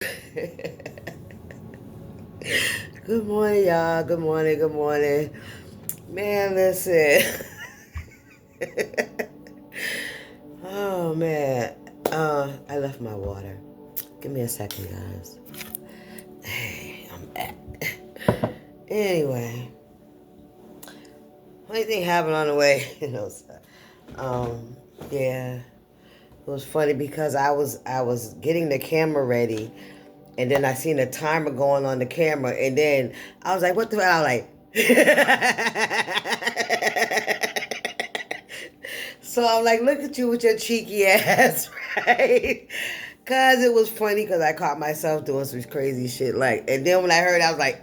Good morning, y'all. Good morning. Good morning. Man, listen. Oh, man. I left my water. Give me a second, guys. Hey, I'm back. Anyway, funny thing happened on the way. So, yeah. It was funny because I was getting the camera ready, and then I seen the timer going on the camera, and then I was like, "What the?" I was like, so I'm like, "Look at you with your cheeky ass," right? Cause it was funny because I caught myself doing some crazy shit, like, and then when I heard, it, I was like,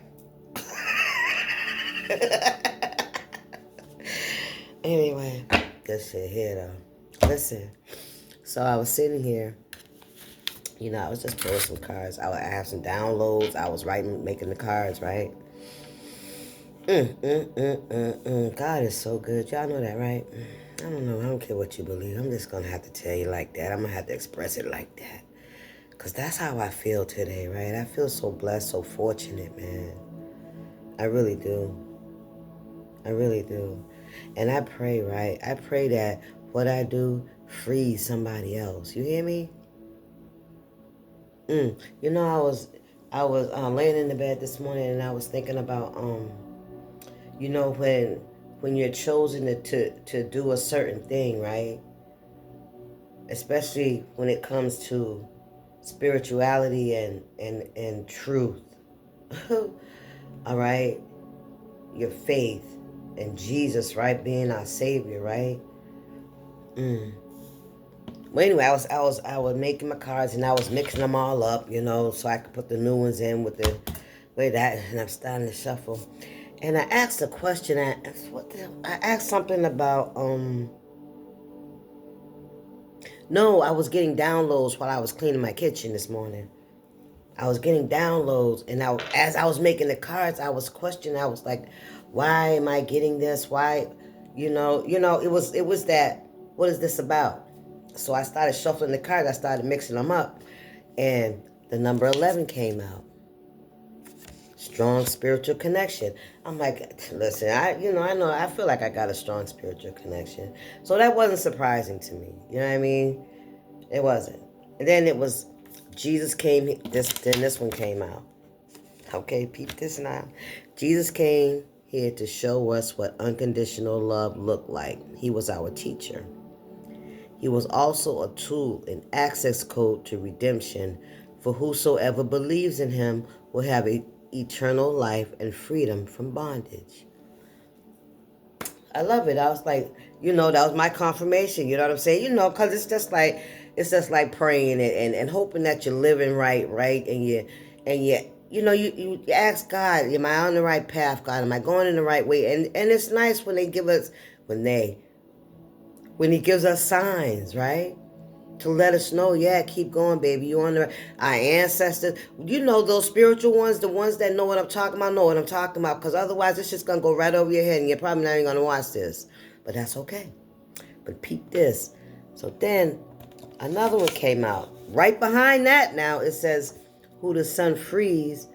anyway, good shit here though. Listen, so I was sitting here. I was just pulling some cards. I have some downloads. I was writing, making the cards, right? God is so good. Y'all know that, right? I don't know. I don't care what you believe. I'm just going to have to tell you like that. I'm going to have to express it like that. Because that's how I feel today, right? I feel so blessed, so fortunate, man. I really do. I really do. And I pray, right? I pray that what I do frees somebody else. You hear me? I was laying in the bed this morning and I was thinking about when you're chosen to do a certain thing, right? Especially when it comes to spirituality and truth. All right, your faith and Jesus, right, being our Savior, right? Well, anyway, I was making my cards and I was mixing them all up, so I could put the new ones in with the way that, and I'm starting to shuffle. And I asked a question. I asked something about No, I was getting downloads while I was cleaning my kitchen this morning. I was getting downloads, and as I was making the cards, I was questioning. I was like, "Why am I getting this? Why, It was that. What is this about?" So I started shuffling the cards. I started mixing them up, and the number 11 came out. Strong spiritual connection. I'm like, listen, I feel like I got a strong spiritual connection. So that wasn't surprising to me. You know what I mean? It wasn't. And then it was Jesus came. This one came out. Okay, peep this now. Jesus came here to show us what unconditional love looked like. He was our teacher. He was also a tool, an access code to redemption, for whosoever believes in him will have eternal life and freedom from bondage. I love it. I was like, that was my confirmation. You know what I'm saying? Because it's just like praying and hoping that you're living right, right, and you ask God, am I on the right path, God? Am I going in the right way? And it's nice when they give us when He gives us signs, right? To let us know, yeah, keep going, baby. You on the our ancestors. Those spiritual ones, the ones that know what I'm talking about, know what I'm talking about. Because otherwise, it's just gonna go right over your head, and you're probably not even gonna watch this. But that's okay. But peep this. So then, another one came out. Right behind that, now it says, "Who the Son frees,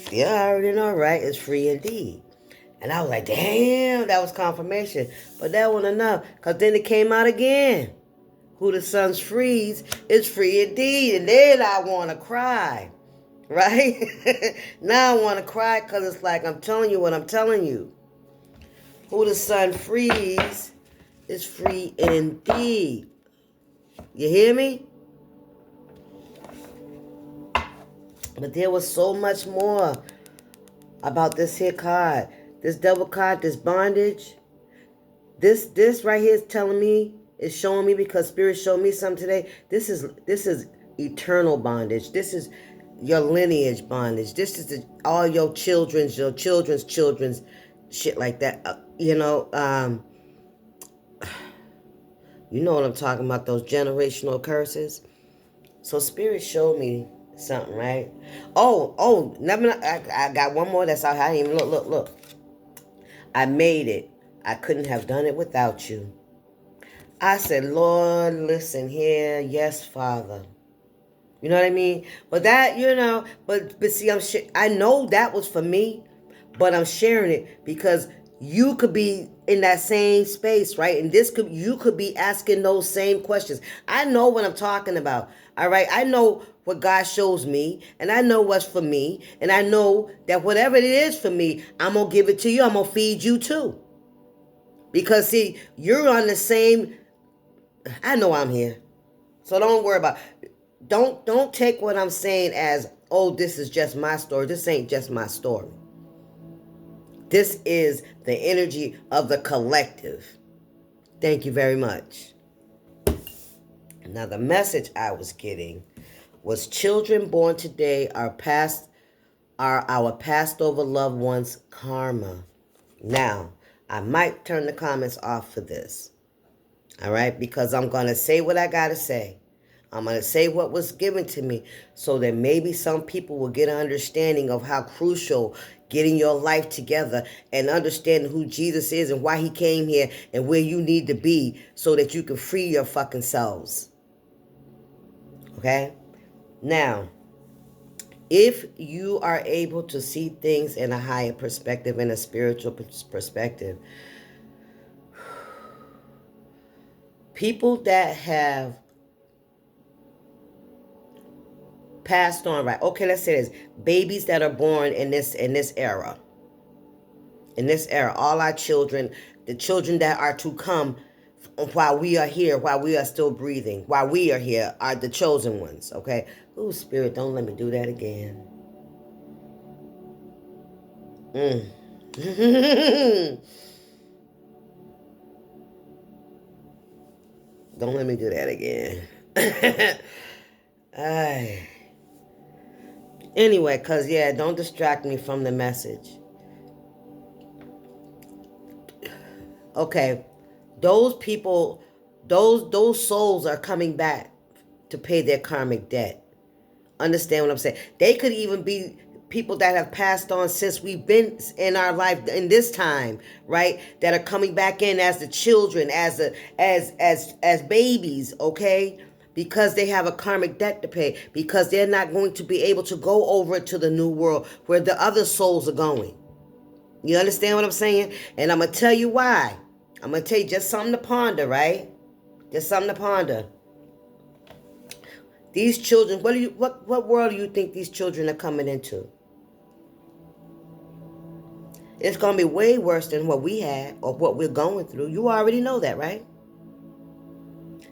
yeah, I already know, right? Is free indeed." And I was like, damn, that was confirmation. But that wasn't enough, because then it came out again. Who the Son frees is free indeed. And then I want to cry, right? Now I want to cry because it's like I'm telling you what I'm telling you. Who the Son frees is free indeed. You hear me? But there was so much more about this here card. This double card, this bondage. This right here is telling me, is showing me, because Spirit showed me something today. This is eternal bondage. This is your lineage bondage. This is all your children's children's shit like that. You know what I'm talking about, those generational curses. So Spirit showed me something, right? I got one more that's out. I didn't even look. I made it. I couldn't have done it without you. I said, Lord, listen here. Yes, Father. You know what I mean? But that, but see, I know that was for me, but I'm sharing it because you could be in that same space, right? And you could be asking those same questions. I know what I'm talking about. All right. I know what God shows me, and I know what's for me, and I know that whatever it is for me, I'm gonna give it to you. I'm gonna feed you too. Because see, you're on the same. I know I'm here. So don't worry about don't take what I'm saying as, oh, this is just my story. This ain't just my story. This is the energy of the collective. Thank you very much. Now the message I was getting was children born today are our passed over loved ones' karma. Now, I might turn the comments off for this. All right, because I'm going to say what I got to say. I'm going to say what was given to me so that maybe some people will get an understanding of how crucial getting your life together and understanding who Jesus is and why he came here and where you need to be so that you can free your fucking selves. Okay? Now, if you are able to see things in a higher perspective, in a spiritual perspective, people that have passed on, right? Okay, let's say this. Babies that are born in this era. In this era, all our children, the children that are to come while we are here, while we are still breathing, while we are here, are the chosen ones, okay? Ooh, Spirit, don't let me do that again. Don't let me do that again. Anyway, because, yeah, don't distract me from the message. Okay, those people, those souls are coming back to pay their karmic debt. Understand what I'm saying? They could even be people that have passed on since we've been in our life in this time, right? That are coming back in as the children, as babies, okay? Because they have a karmic debt to pay, because they're not going to be able to go over to the new world where the other souls are going. You understand what I'm saying? And I'm going to tell you why. I'm going to tell you just something to ponder, right? Just something to ponder. These children, what world do you think these children are coming into? It's going to be way worse than what we had or what we're going through. You already know that, right?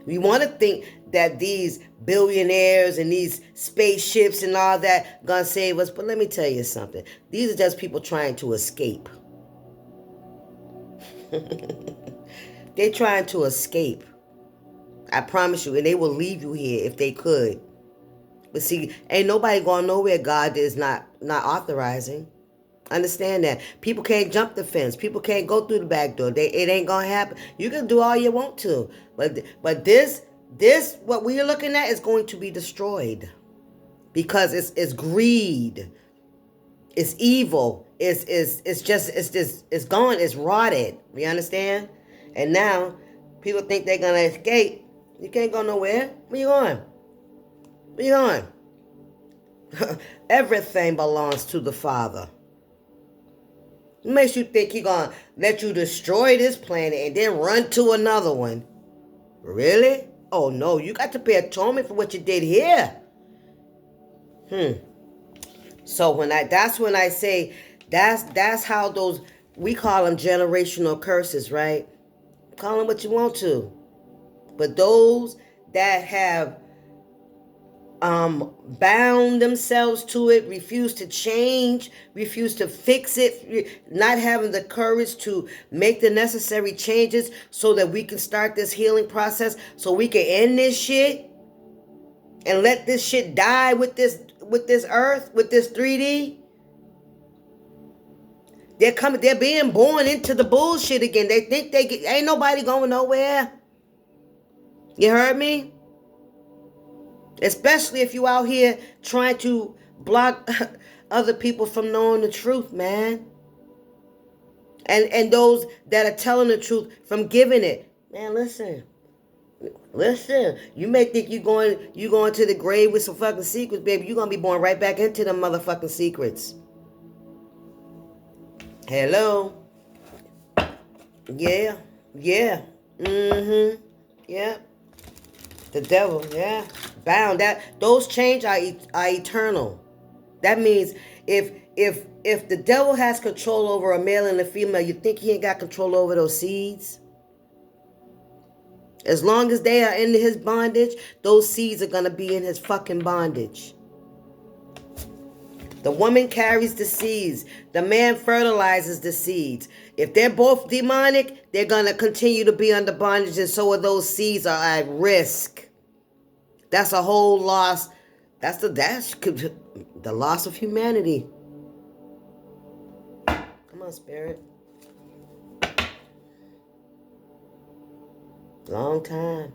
We want to think that these billionaires and these spaceships and all that going to save us. But let me tell you something. These are just people trying to escape. They're trying to escape. I promise you. And they will leave you here if they could. But see, ain't nobody going nowhere God is not authorizing. Understand that. People can't jump the fence. People can't go through the back door. It ain't going to happen. You can do all you want to. But this what we are looking at is going to be destroyed. Because it's greed. It's evil. It's gone. It's rotted. You understand? And now people think they're going to escape. You can't go nowhere. Where you going? Where you going? Everything belongs to the Father. It makes you think He's going to let you destroy this planet and then run to another one. Really? Oh no, you got to pay atonement for what you did here. So that's when I say that's how those, we call them generational curses, right? Call them what you want to. But those that have bound themselves to it, refuse to change, refuse to fix it, not having the courage to make the necessary changes so that we can start this healing process, so we can end this shit and let this shit die with this earth, with this 3D. They're being born into the bullshit again. They think ain't nobody going nowhere. You heard me? Especially if you out here trying to block other people from knowing the truth, man. And those that are telling the truth from giving it. Man, listen. Listen, you may think you going to the grave with some fucking secrets, baby. You're gonna be born right back into them motherfucking secrets. Hello. Yeah. Yeah. Mm-hmm. Yeah. The devil, yeah. Bound. Those change are eternal. That means if the devil has control over a male and a female, you think he ain't got control over those seeds? As long as they are in his bondage, those seeds are gonna be in his fucking bondage. The woman carries the seeds. The man fertilizes the seeds. If they're both demonic, they're gonna continue to be under bondage, and so are those seeds are at risk. That's a whole loss. That's the loss of humanity. Come on, spirit. Long time.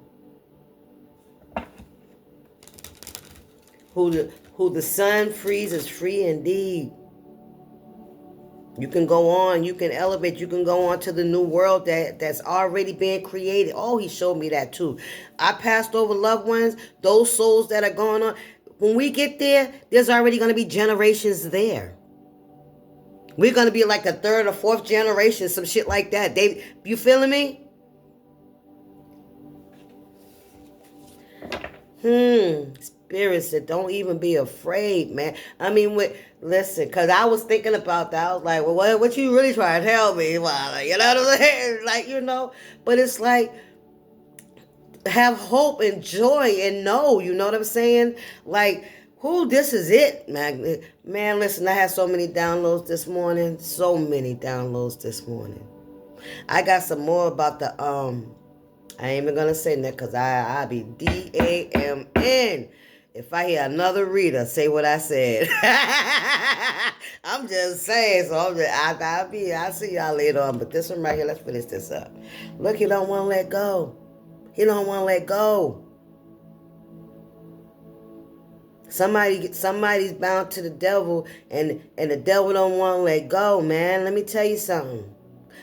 Who the sun frees is free indeed. You can go on, you can elevate, you can go on to the new world that's already being created. Oh, he showed me that too. I passed over loved ones, those souls that are going on. When we get there, there's already going to be generations there. We're going to be like a third or fourth generation, some shit like that. You feeling me? Spirit said, don't even be afraid, man. I mean, listen, because I was thinking about that. I was like, well, what you really trying to tell me? Well, you know what I'm saying? Like, but it's like, have hope and joy and know, you know what I'm saying? Like, this is it, man. Man, listen, I had so many downloads this morning. So many downloads this morning. I got some more about the, I ain't even gonna say that because I be DAMN. If I hear another reader say what I said, I'm just saying. So I'll see y'all later on. But this one right here, let's finish this up. Look, he don't want to let go. He don't want to let go. Somebody's bound to the devil, and the devil don't want to let go, man. Let me tell you something.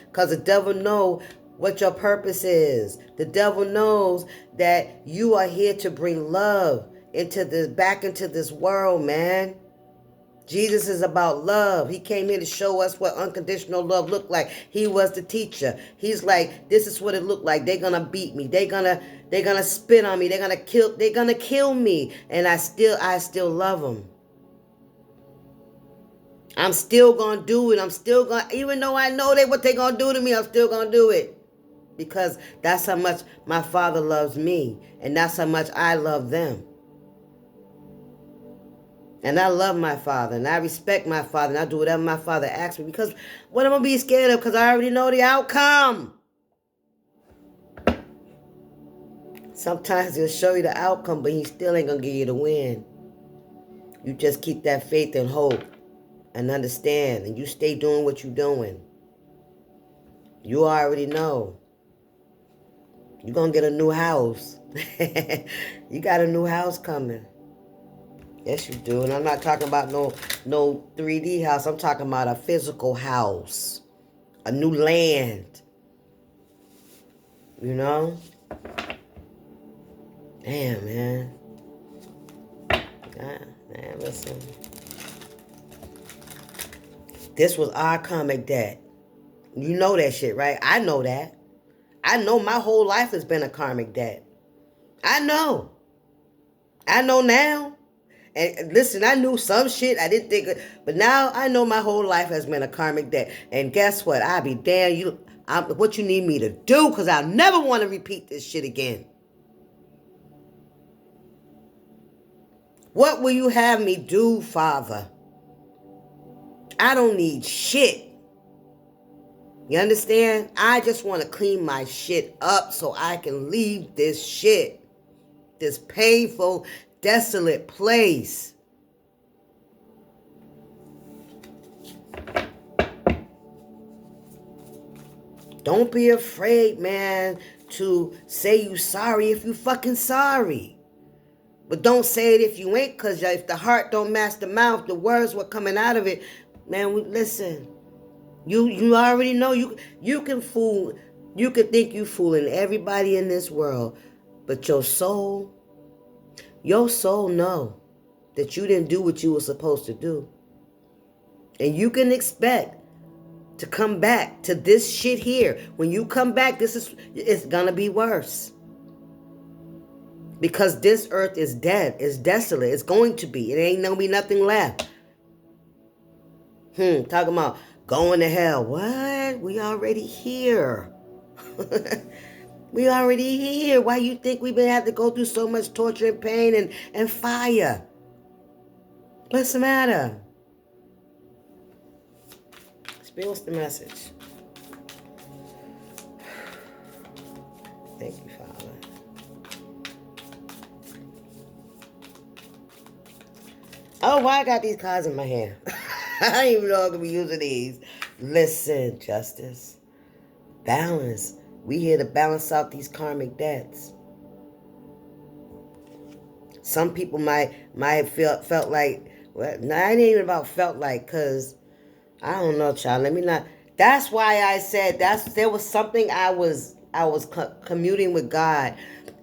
Because the devil knows what your purpose is. The devil knows that you are here to bring love back into this world, man. Jesus is about love. He came here to show us what unconditional love looked like. He was the teacher. He's like, this is what it looked like. They're gonna beat me. They're gonna spit on me. They're gonna kill me. And I still love them. I'm still gonna do it. Even though I know what they're gonna do to me, I'm still gonna do it. Because that's how much my Father loves me. And that's how much I love them. And I love my Father, and I respect my Father, and I do whatever my Father asks me. Because what am I going to be scared of? Because I already know the outcome. Sometimes he'll show you the outcome, but he still ain't going to give you the win. You just keep that faith and hope and understand, and you stay doing what you're doing. You already know. You're going to get a new house. You got a new house coming. Yes, you do. And I'm not talking about no 3D house. I'm talking about a physical house. A new land. You know? Damn, man. Man, listen. This was our karmic debt. You know that shit, right? I know that. I know my whole life has been a karmic debt. I know. I know now. And listen, I knew some shit I didn't think of, but now I know my whole life has been a karmic debt. And guess what? I'll be damn what you need me to do, because I'll never want to repeat this shit again. What will you have me do, Father? I don't need shit. You understand? I just want to clean my shit up so I can leave this shit. This painful, desolate place. Don't be afraid, man, to say you sorry if you fucking sorry. But don't say it if you ain't, because if the heart don't match the mouth, the words were coming out of it. Man, listen. You already know you can fool. You can think you fooling everybody in this world. But your soul know that you didn't do what you were supposed to do. And you can expect to come back to this shit here. When you come back, it's gonna be worse. Because this earth is dead, it's desolate, it's going to be. It ain't gonna be nothing left. Talking about going to hell. What? We already here. We already here. Why you think we've been have to go through so much torture and pain and fire? What's the matter? Spirit, what's the message? Thank you, Father. Oh, why I got these cards in my hand? I don't even know I'm going to be using these. Listen, justice. Balance. We here to balance out these karmic debts. Some people might felt like, well, no, it ain't even about felt like, because I don't know, child. Let me not. That's why I said there was something I was commuting with God,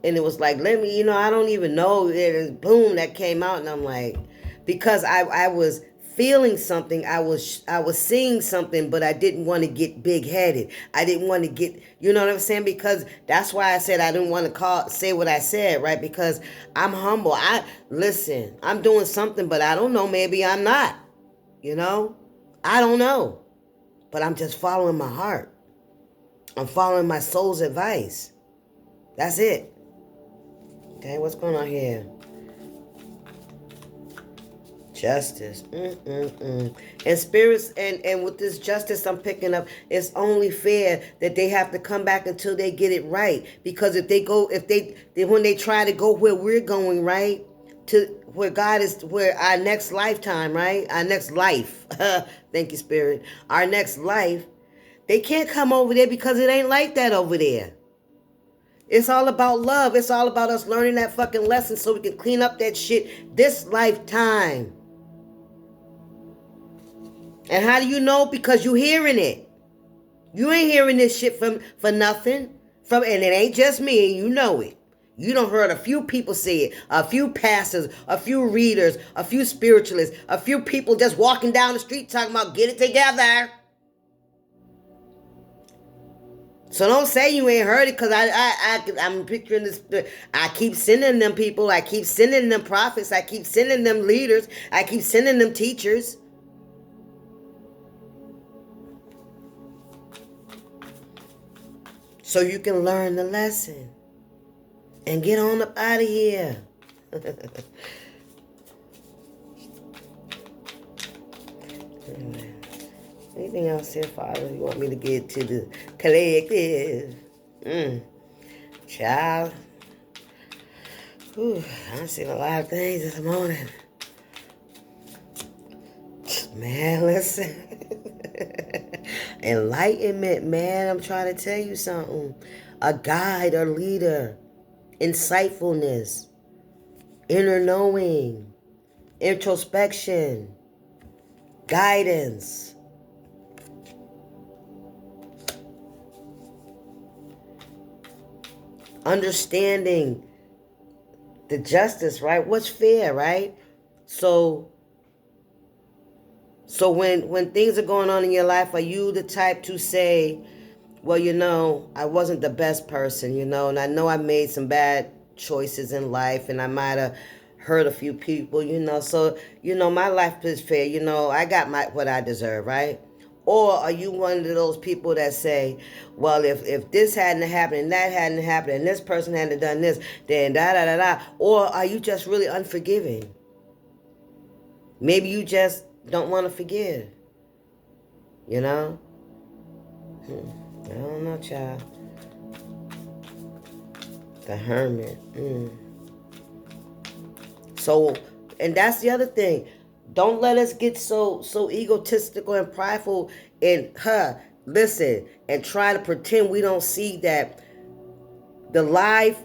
and it was like, let me, I don't even know. It boom, that came out, and I'm like, because I was feeling something, I was seeing something, but I didn't want to get big headed. I didn't want to get, you know what I'm saying? Because that's why I said I didn't want to say what I said, right? Because I'm humble. Listen, I'm doing something, but I don't know. Maybe I'm not. I don't know. But I'm just following my heart. I'm following my soul's advice. That's it. Okay, what's going on here? Justice. And spirits, and with this justice I'm picking up, it's only fair that they have to come back until they get it right. Because when they try to go where we're going, right? To where God is, where our next lifetime, right? Our next life. Thank you, Spirit. Our next life, they can't come over there because it ain't like that over there. It's all about love. It's all about us learning that fucking lesson so we can clean up that shit this lifetime. And how do you know? Because you hearing it. You ain't hearing this shit for nothing. And it ain't just me, and you know it. You done heard a few people say it, a few pastors, a few readers, a few spiritualists, a few people just walking down the street talking about get it together. So don't say you ain't heard it, because I'm picturing this. I keep sending them people. I keep sending them prophets. I keep sending them leaders. I keep sending them teachers. So you can learn the lesson and get on up out of here. Anyway, anything else here, Father? You want me to get to the collective? Child. I've seen a lot of things this morning. Man, listen. Enlightenment, man. I'm trying to tell you something. A guide, a leader. Insightfulness. Inner knowing. Introspection. Guidance. Understanding the justice, right? What's fair, right? So when things are going on in your life, are you the type to say, well, I wasn't the best person, and I know I made some bad choices in life, and I might have hurt a few people, so, my life is fair, I got what I deserve, right? Or are you one of those people that say, well, if this hadn't happened and that hadn't happened and this person hadn't done this, then da-da-da-da. Or are you just really unforgiving? Maybe you just don't want to forgive. I don't know, child. The Hermit. So, and that's the other thing. Don't let us get so egotistical and prideful and listen, and try to pretend we don't see that the lives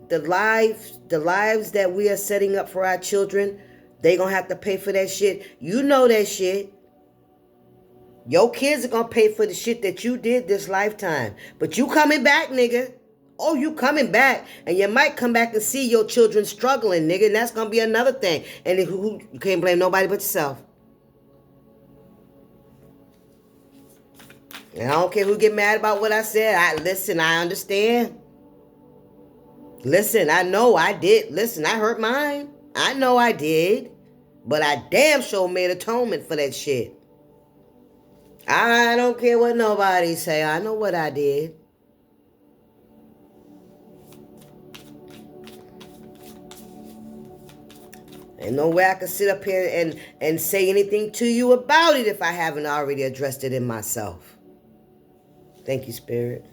that we are setting up for our children, they gonna have to pay for that shit. You know that shit. Your kids are gonna pay for the shit that you did this lifetime. But you coming back, nigga. Oh, you coming back, and you might come back and see your children struggling, nigga, and that's gonna be another thing. And then you can't blame nobody but yourself. And I don't care who get mad about what I said. I understand. Listen, I know I did. Listen, I hurt mine. I know I did. But I damn sure made atonement for that shit. I don't care what nobody say. I know what I did. Ain't no way I can sit up here and say anything to you about it if I haven't already addressed it in myself. Thank you, Spirit.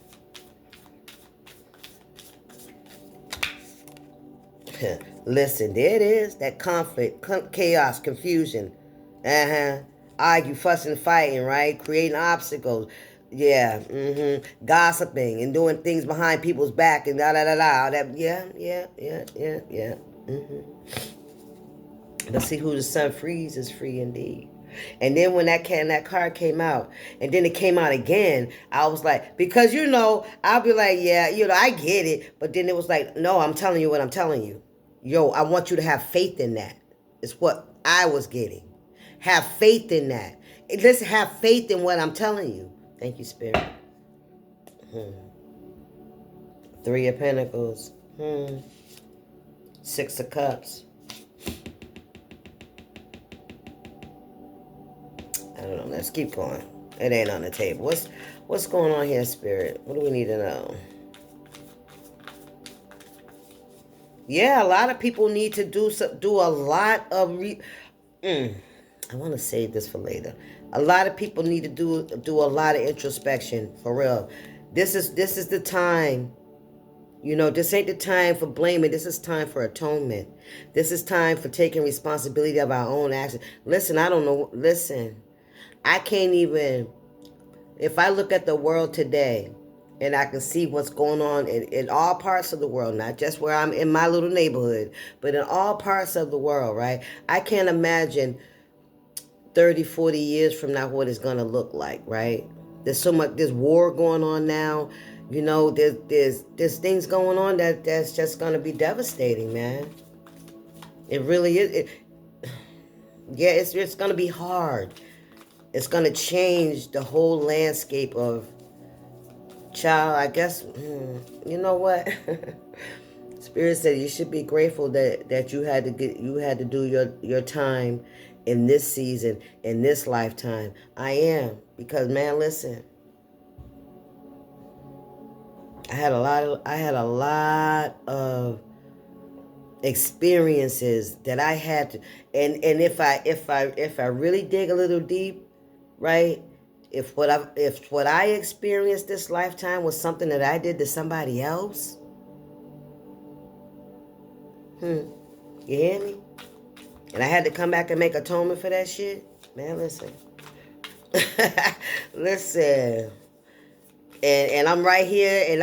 Listen, there it is. That conflict, chaos, confusion. Argue, fussing, fighting, right? Creating obstacles. Yeah. Gossiping and doing things behind people's back and da-da-da-da. That, yeah. But see, who the sun frees is free indeed. And then when that card came out, and then it came out again, I was like, because I'll be like, yeah, I get it. But then it was like, no, I'm telling you what I'm telling you. Yo, I want you to have faith in that. It's what I was getting. Have faith in that. Let's have faith in what I'm telling you. Thank you, Spirit. 3 of Pentacles. 6 of Cups. I don't know. Let's keep going. It ain't on the table. What's going on here, Spirit? What do we need to know? Yeah, a lot of people need to do a lot of I want to save this for later. A lot of people need to do a lot of introspection, for real. This is the time. This ain't the time for blaming. This is time for atonement. This is time for taking responsibility of our own actions. Listen, I don't know. Listen, I can't even. If I look at the world today, and I can see what's going on in all parts of the world, not just where I'm in my little neighborhood, but in all parts of the world, right? I can't imagine 30, 40 years from now what it's going to look like, right? There's war going on now. There's things going on that's just going to be devastating, man. It really is. It's going to be hard. It's going to change the whole landscape of child. I guess, you know what? Spirit said you should be grateful that you had to do your time in this season, in this lifetime. I am, because man, listen. I had a lot of experiences that I had to, and if I really dig a little deep, right? If what I experienced this lifetime was something that I did to somebody else, you hear me? And I had to come back and make atonement for that shit. Man, listen. Listen. And I'm right here, and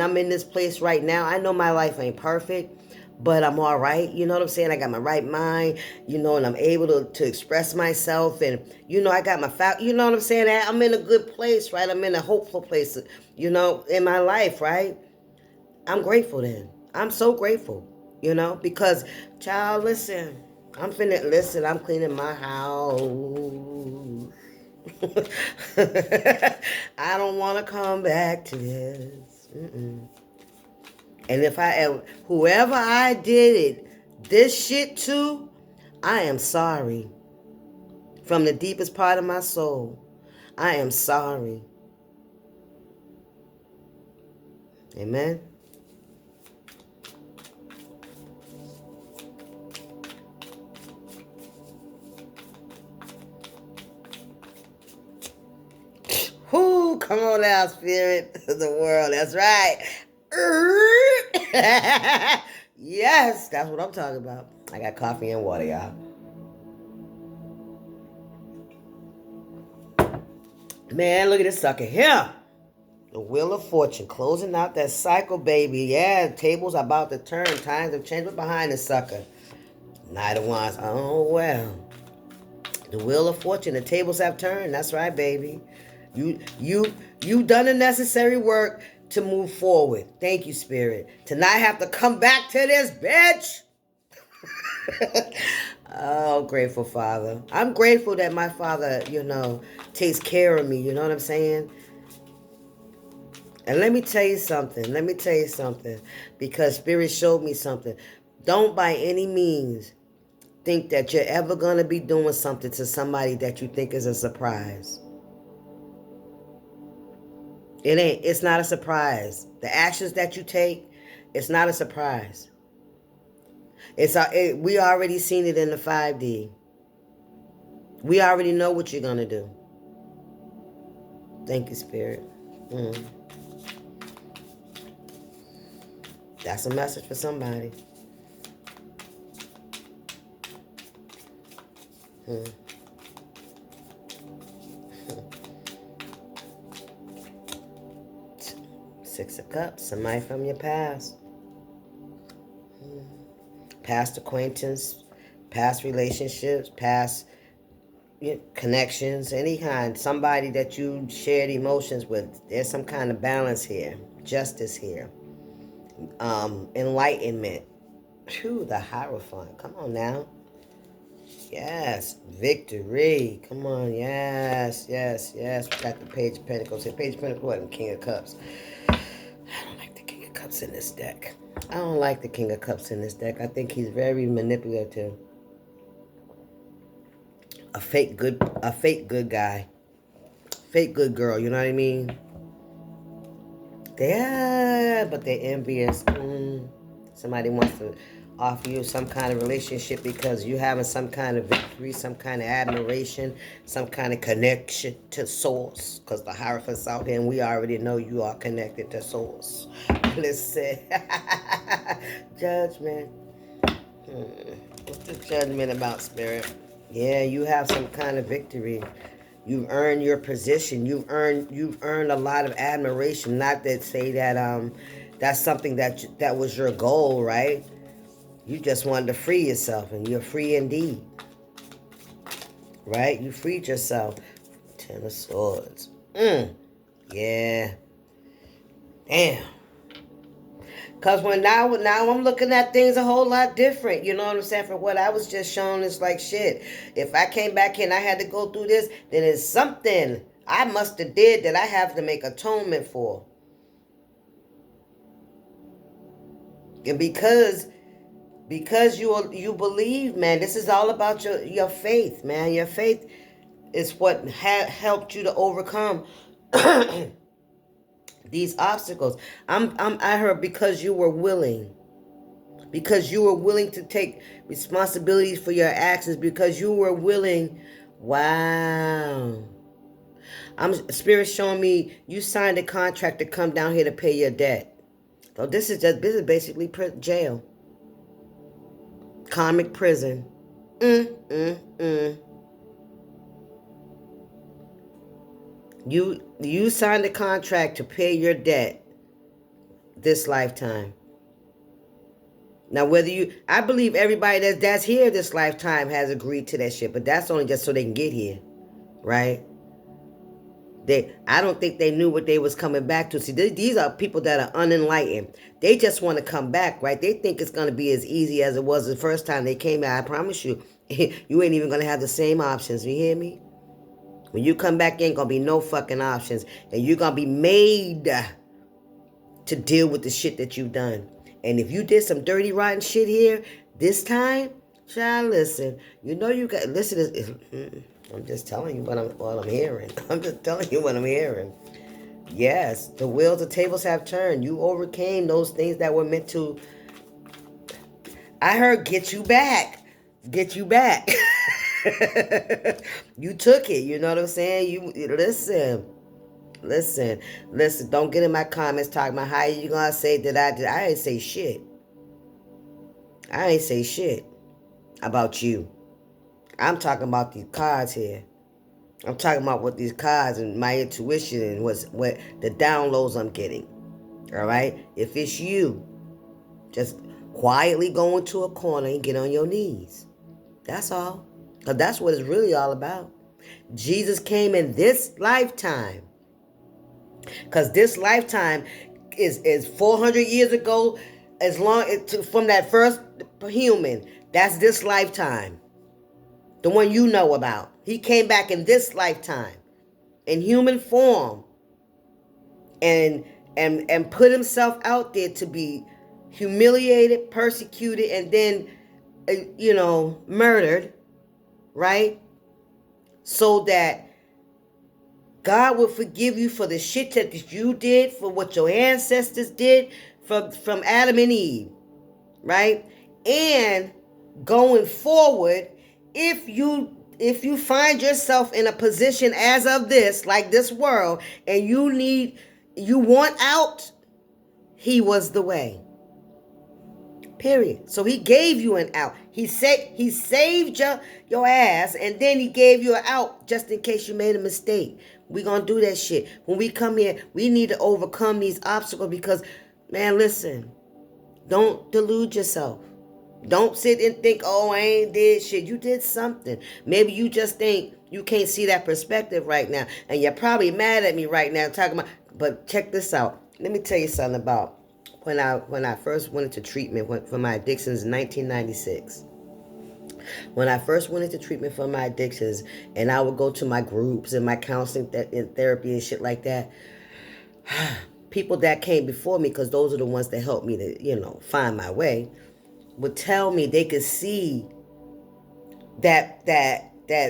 I'm in this place right now. I know my life ain't perfect, but I'm all right. You know what I'm saying? I got my right mind, and I'm able to express myself, and I got my you know what I'm saying? I'm in a good place, right? I'm in a hopeful place, in my life, right? I'm grateful then. I'm so grateful, because child, listen, I'm cleaning my house. I don't want to come back to this. And if whoever I did this shit to, I am sorry. From the deepest part of my soul, I am sorry. Amen. Whoo, come on now, Spirit of the world. That's right. Yes, that's what I'm talking about. I got coffee and water, y'all. Man, look at this sucker here. The Wheel of Fortune, closing out that cycle, baby. Yeah, tables are about to turn. Times have changed. What's behind this sucker? Knight of Wands. Oh, well. The Wheel of Fortune, the tables have turned. That's right, baby. You done the necessary work to move forward. Thank you, Spirit. To not have to come back to this bitch. Oh, grateful Father. I'm grateful that my Father, takes care of me. You know what I'm saying? And let me tell you something. Because Spirit showed me something. Don't by any means think that you're ever going to be doing something to somebody that you think is a surprise. It ain't. It's not a surprise. The actions that you take, it's not a surprise. We already seen it in the 5D. We already know what you're going to do. Thank you, Spirit. That's a message for somebody. Six of Cups, somebody from your past. Past acquaintance, past relationships, past connections, any kind. Somebody that you shared emotions with. There's some kind of balance here. Justice here. Enlightenment. Phew, the Hierophant. Come on now. Yes. Victory. Come on. Yes. We got the Page of Pentacles here. Page of Pentacles, what? And King of Cups. I don't like the King of Cups in this deck. I think he's very manipulative. A fake good guy. Fake good girl, you know what I mean? But they're envious. Somebody wants to offer you some kind of relationship because you're having some kind of victory, some kind of admiration, some kind of connection to Source. Because the Hierophant's out here and we already know you are connected to Source. Listen. Judgment. What's the judgment about, Spirit? Yeah, you have some kind of victory. You've earned your position. You've earned a lot of admiration. Not that say that that's something that was your goal, right? You just wanted to free yourself, and you're free indeed. Right? You freed yourself. Ten of Swords. Yeah. Damn. Because now I'm looking at things a whole lot different. You know what I'm saying? For what I was just shown, it's like shit. If I came back here and I had to go through this, then it's something I must have did that I have to make atonement for. And because you believe, man, this is all about your faith, man. Your faith is what helped you to overcome these obstacles. I heard because you were willing. Because you were willing to take responsibilities for your actions. Because you were willing. Wow. Spirit showing me you signed a contract to come down here to pay your debt. So this is basically jail. Karmic prison. You signed a contract to pay your debt this lifetime. Now, I believe everybody that's here this lifetime has agreed to that shit, but that's only just so they can get here, right? I don't think they knew what they was coming back to. See, these are people that are unenlightened. They just want to come back, right? They think it's going to be as easy as it was the first time they came out. I promise you, you ain't even going to have the same options. You hear me? When you come back, ain't going to be no fucking options. And you're going to be made to deal with the shit that you've done. And if you did some dirty, rotten shit here this time, child, listen. You know you got, listen, I'm just telling you what I'm hearing. I'm just telling you what I'm hearing. Yes, the wheels, the tables have turned. You overcame those things that were meant to, I heard, get you back. Get you back. You took it, you know what I'm saying? You listen, don't get in my comments talking about how you gonna say that I did. I ain't say shit. I ain't say shit about you. I'm talking about these cards here. I'm talking about what these cards and my intuition and what the downloads I'm getting. All right? If it's you, just quietly go into a corner and get on your knees. That's all. Because that's what it's really all about. Jesus came in this lifetime. Because this lifetime, is 400 years ago, as long from that first human. That's this lifetime. The one you know about. He came back in this lifetime in human form and put himself out there to be humiliated, persecuted, and then murdered, right? So that God will forgive you for the shit that you did, for what your ancestors did from Adam and Eve, right? And going forward, if you find yourself in a position as of this, like this world, and you want out, he was the way. Period. So he gave you an out. He saved your ass, and then he gave you an out just in case you made a mistake. We're going to do that shit. When we come here, we need to overcome these obstacles because, man, listen, don't delude yourself. Don't sit and think, oh, I ain't did shit. You did something. Maybe you just think you can't see that perspective right now. And you're probably mad at me right now talking about, but check this out. Let me tell you something about when I first went into treatment for my addictions in 1996. When I first went into treatment for my addictions, and I would go to my groups and my counseling and therapy and shit like that, people that came before me, because those are the ones that helped me to, find my way, would tell me they could see that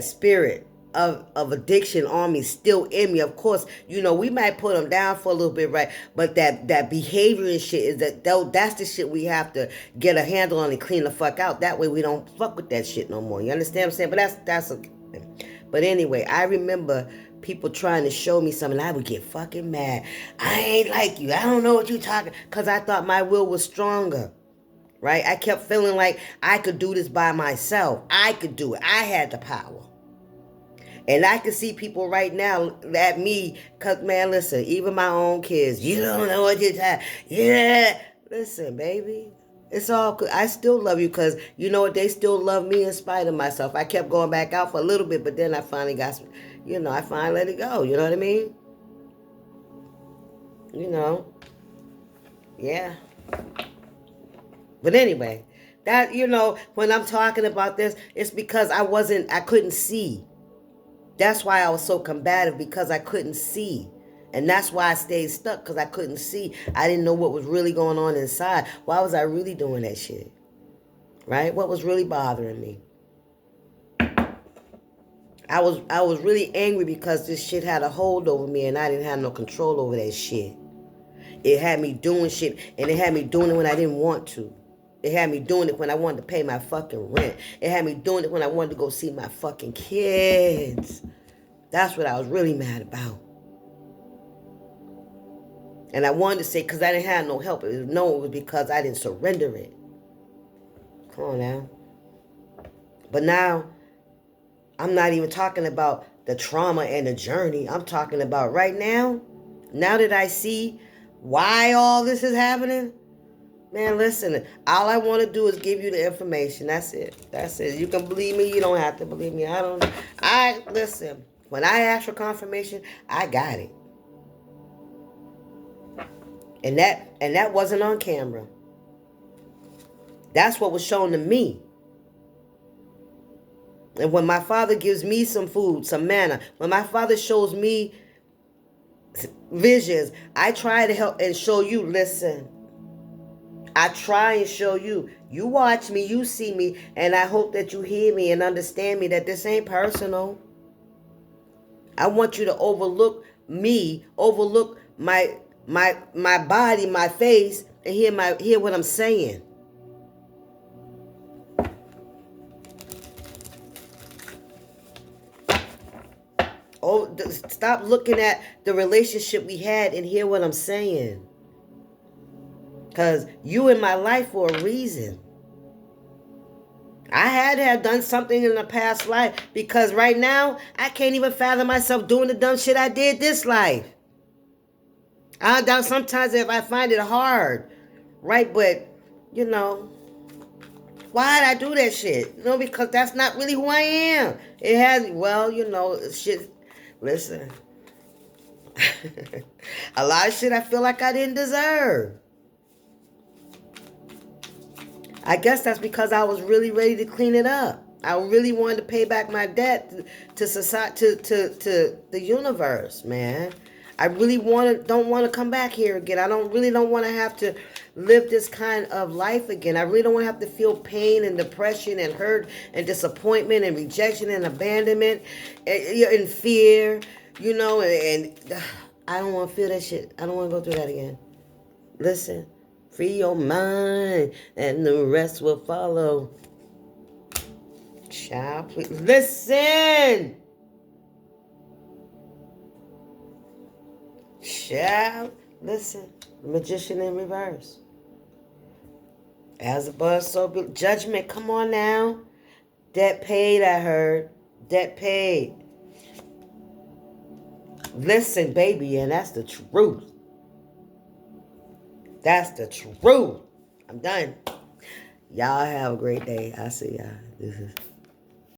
spirit of addiction on me, still in me. Of course, we might put them down for a little bit, right? But that behavior and shit is that's the shit we have to get a handle on and clean the fuck out. That way we don't fuck with that shit no more. You understand what I'm saying? But that's okay. But anyway, I remember people trying to show me something. I would get fucking mad. I ain't like you. I don't know what you talking, because I thought my will was stronger. Right? I kept feeling like I could do this by myself. I could do it. I had the power. And I can see people right now at me, because, man, listen, even my own kids, you don't know what you're talking. Yeah. Listen, baby, it's all good. I still love you because, you know what, they still love me in spite of myself. I kept going back out for a little bit, but then I finally got, I finally let it go. You know what I mean? Yeah. But anyway, that, when I'm talking about this, it's because I couldn't see. That's why I was so combative, because I couldn't see. And that's why I stayed stuck, because I couldn't see. I didn't know what was really going on inside. Why was I really doing that shit? Right? What was really bothering me? I was really angry because this shit had a hold over me and I didn't have no control over that shit. It had me doing shit, and it had me doing it when I didn't want to. It had me doing it when I wanted to pay my fucking rent. It had me doing it when I wanted to go see my fucking kids. That's what I was really mad about. And I wanted to say, because I didn't have no help. It was because I didn't surrender it. Come on now. But now, I'm not even talking about the trauma and the journey. I'm talking about right now. Now that I see why all this is happening, man, listen, all I want to do is give you the information. That's it. You can believe me. You don't have to believe me. Listen, when I asked for confirmation, I got it. And that wasn't on camera. That's what was shown to me. And when my Father gives me some food, some manna, when my Father shows me visions, I try to help and show you, listen. I try and show you. You watch me, you see me, and I hope that you hear me and understand me that this ain't personal. I want you to overlook me, overlook my body, my face, and hear what I'm saying. Oh, stop looking at the relationship we had and hear what I'm saying. Because you in my life for a reason. I had to have done something in the past life, because right now, I can't even fathom myself doing the dumb shit I did this life. I doubt sometimes if I find it hard, right? But, why did I do that shit? Because that's not really who I am. It has, shit. Listen, A lot of shit I feel like I didn't deserve. I guess that's because I was really ready to clean it up. I really wanted to pay back my debt to society, to the universe, man. I really don't want to come back here again. I don't want to have to live this kind of life again. I really don't want to have to feel pain and depression and hurt and disappointment and rejection and abandonment and fear, and I don't want to feel that shit. I don't want to go through that again. Listen, free your mind and the rest will follow. Child, please listen. Child, listen. The Magician in reverse. As above, so be. Judgment, come on now. Debt paid, I heard. Debt paid. Listen, baby, and that's the truth. That's the truth. I'm done. Y'all have a great day. I see y'all. This is